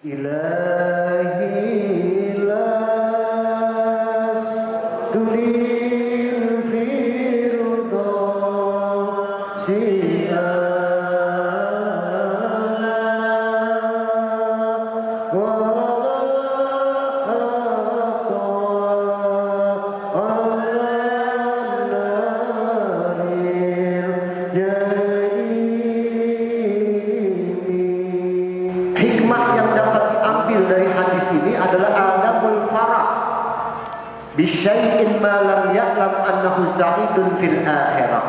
إلهي لست للفردوس bisyai'in ma lam ya'lam annahu sa'idun fil akhirah.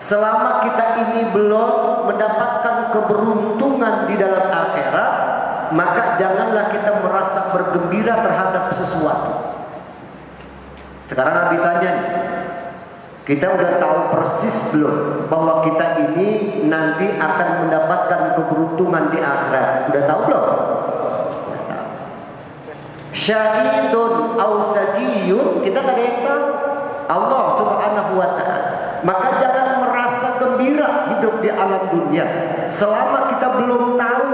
Selama kita ini belum mendapatkan keberuntungan di dalam akhirat, maka janganlah kita merasa bergembira terhadap sesuatu. Sekarang Nabi tanya nih, kita udah tahu persis belum bahwa kita ini nanti akan mendapatkan keberuntungan di akhirat? Udah tahu belum? Syahidun au sadiyun, kita nggak ada yang tahu, Allah subhanahu wa ta'ala. Maka jangan merasa gembira hidup di alam dunia selama kita belum tahu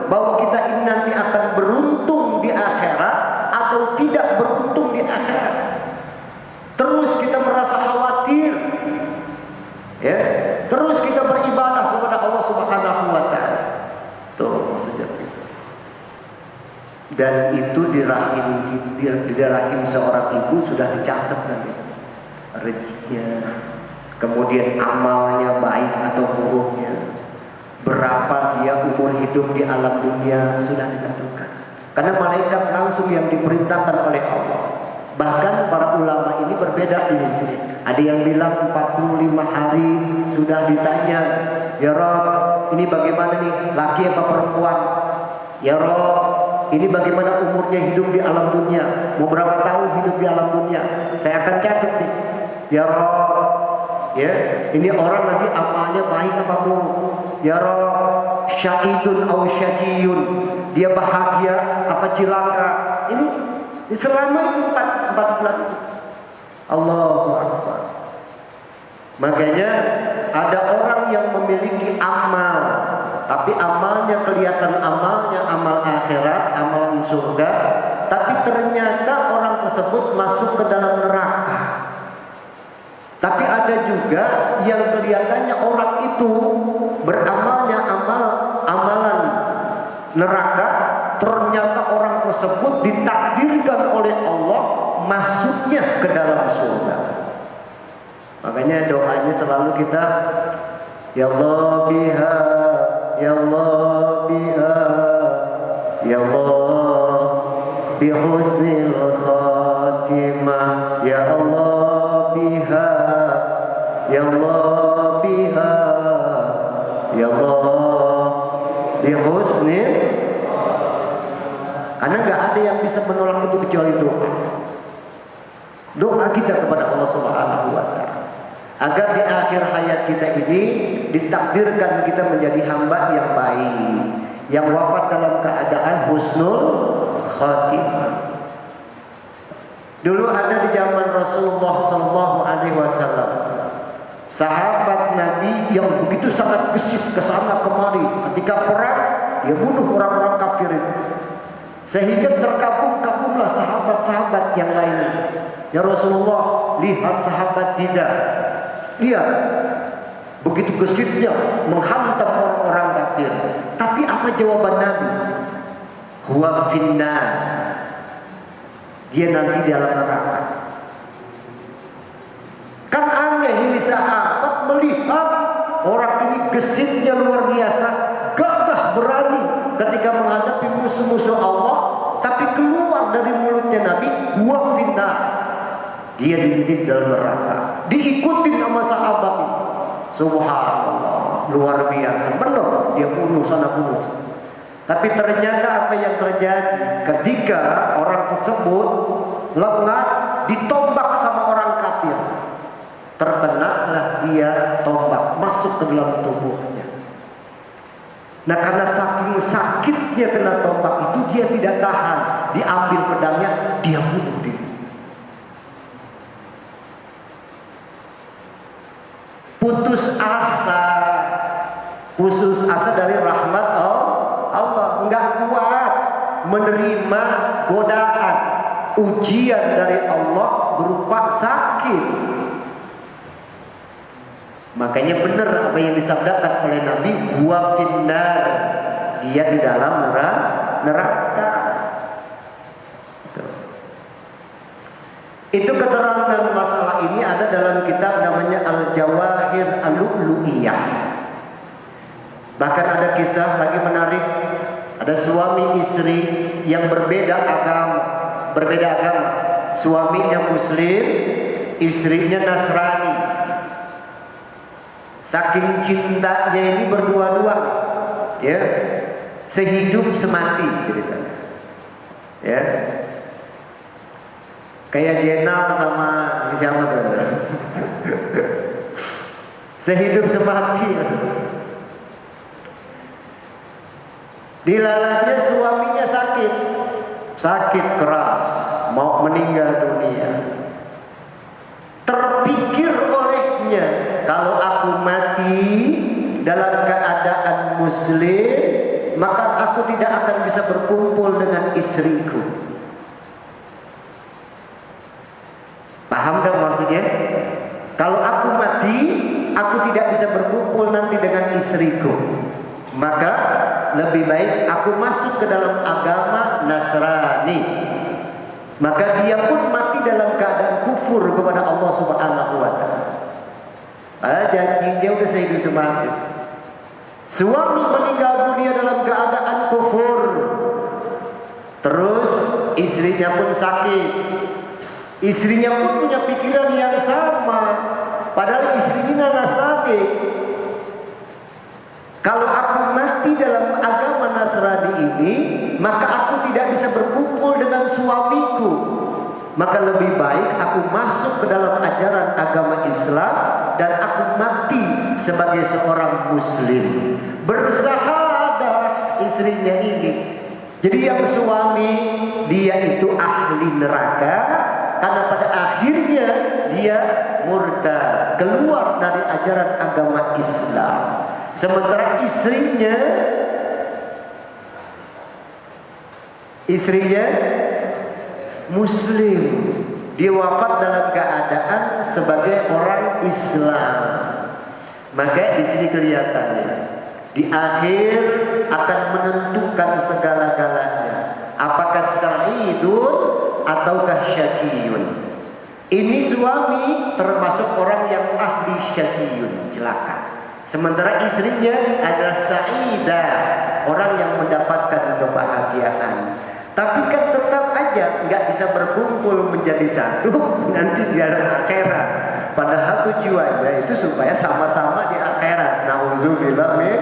bahwa kita ini nanti akan beruntung di akhirat atau tidak beruntung di akhirat. Terus kita merasa khawatir, ya, terus kita beribadah kepada Allah subhanahu wa ta'ala. Tuh maksudnya. Dan itu di rahim seorang ibu sudah dicatat nanti rezekinya, kemudian amalnya baik atau buruknya, berapa dia umur hidup di alam dunia sudah ditentukan. Karena malaikat langsung yang diperintahkan oleh Allah. Bahkan para ulama ini berbeda di sini. Ada yang bilang 45 hari sudah ditanya, ya Rabb, ini bagaimana nih, laki apa perempuan? Ya Rabb, ini bagaimana umurnya hidup di alam dunia? Mau berapa tahun hidup di alam dunia? Saya akan catat nih. Ya Rabb, ya, ini orang nanti amalnya baik apa buruk? Ya Rabb, syahidun au syadiyun, dia bahagia apa cilaka? Ini selama itu 4 bulan. Allahu Akbar. Makanya ada orang yang memiliki amal, tapi amalnya kelihatan amalnya amal akhirat, amal surga, tapi ternyata orang tersebut masuk ke dalam neraka. Tapi ada juga yang kelihatannya orang itu beramalnya amalan neraka, ternyata orang tersebut ditakdirkan oleh Allah masuknya ke dalam surga. Makanya doanya selalu kita, ya Allah biha, ya Allah biha, ya Allah bi husnil khatimah, ya Allah biha, ya Allah biha, ya Allah bi husnil. Karena nggak ada yang bisa menolak itu kecuali doa. Doa kita kepada Allah Subhanahu wa ta'ala agar di akhir hayat kita ini ditakdirkan kita menjadi hamba yang baik, yang wafat dalam keadaan husnul khatimah. Dulu ada di zaman Rasulullah sallallahu alaihi wasallam sahabat Nabi yang begitu sangat gesit ke sana kemari, ketika perang dia bunuh orang-orang kafir itu, sehingga terkabung-kabunglah sahabat-sahabat yang lain. Ya Rasulullah, lihat sahabat tidak, lihat begitu gesitnya menghantam orang-orang kafir. Tapi apa jawaban Nabi? Huwa finnar, dia nanti di dalam neraka. Kan aneh ini sahabat melihat orang ini gesitnya luar biasa, gagah berani ketika menghadapi musuh-musuh Allah, tapi keluar dari mulutnya Nabi, huwa finnar, dia diintip dalam neraka. Diikutin sama sahabat itu. Subhanallah, luar biasa. Benar, dia bunuh sana bunuh. Tapi ternyata apa yang terjadi ketika orang tersebut lengah ditombak sama orang kafir, terkenalah dia tombak masuk ke dalam tubuhnya. Nah, karena saking sakitnya kena tombak itu, dia tidak tahan, diambil pedangnya, dia bunuh diri. Putus asa dari rahmat Allah, nggak kuat. menerima godaan, ujian dari Allah berupa sakit. Makanya benar apa yang disabdakan oleh Nabi, huwa finnar, dia di dalam neraka. Itu keterangan masalah ini ada dalam kitab namanya Al-Jawahir Al-Lu'lu'iyah. Bahkan ada kisah lagi menarik, ada suami istri yang berbeda agama. Suaminya Muslim, istrinya Nasrani. Saking cintanya ini berdua-dua, ya, sehidup semati, ceritanya. Ya, kayak Jenal sama siapa tuh? Sehidup semati. Dilalahnya suaminya sakit keras, mau meninggal dunia. Terpikir olehnya, kalau aku mati dalam keadaan Muslim, maka aku tidak akan bisa berkumpul dengan istriku. Paham dong maksudnya? Kalau aku mati, aku tidak bisa berkumpul nanti dengan istriku. Maka lebih baik aku masuk ke dalam agama Nasrani. Maka dia pun mati dalam keadaan kufur kepada Allah Subhanahu wa taala. Janjinya udah sehidup semati. Suami meninggal dunia dalam keadaan kufur. Terus istrinya pun sakit. Istrinya pun punya pikiran yang sama. Padahal istrinya Nasrani. Kalau aku mati dalam agama Nasrani ini, maka aku tidak bisa berkumpul dengan suamiku. Maka lebih baik aku masuk ke dalam ajaran agama Islam dan aku mati sebagai seorang Muslim. Bersahadah istrinya ini. Jadi yang suami dia itu ahli neraka, karena pada akhirnya dia murtad, keluar dari ajaran agama Islam. Sementara istrinya Muslim, dia wafat dalam keadaan sebagai orang Islam. Maka di sini kelihatannya di akhir akan menentukan segala-galanya, apakah sa'idun ataukah syaqiyun. Ini suami termasuk orang yang ahli syaqiyun, celaka. Sementara istrinya adalah sa'idah, orang yang mendapatkan kebahagiaan. Tapi kan tetap aja nggak bisa berkumpul menjadi satu nanti di akhirat. Padahal tujuannya itu supaya sama-sama di akhirat. Nauzubillah min